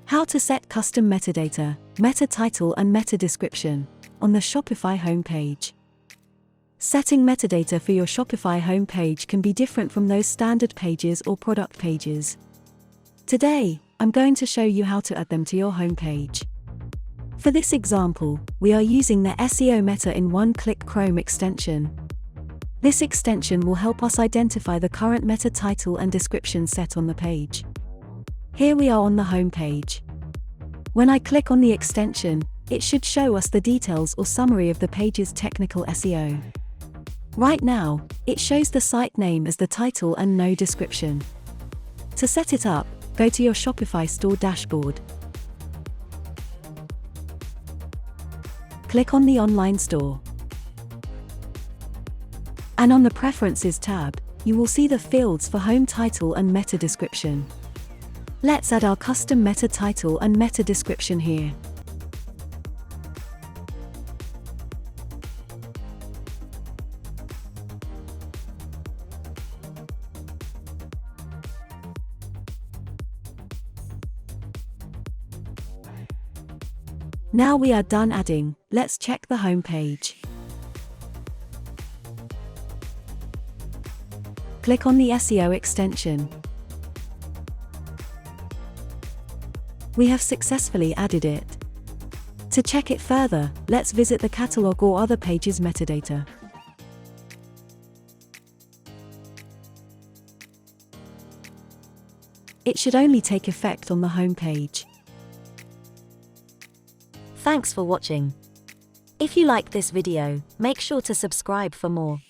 How to set custom metadata, meta title and meta description on the Shopify Home Page. Setting metadata for your Shopify Home Page can be different from those standard pages or product pages. Today, I'm going to show you how to add them to your home page. For this example, we are using the SEO Meta in One-Click Chrome extension. This extension will help us identify the current meta title and description set on the page. Here we are on the home page. When I click on the extension, it should show us the details or summary of the page's technical SEO. Right now, it shows the site name as the title and no description. To set it up, go to your Shopify store dashboard. Click on the online store. And on the Preferences tab, you will see the fields for home title and meta description. Let's add our custom meta title and meta description here. Now we are done adding, let's check the home page. Click on the SEO extension. We have successfully added it. To check it further, let's visit the catalog or other page's metadata. It should only take effect on the home page. Thanks for watching. If you liked this video, make sure to subscribe for more.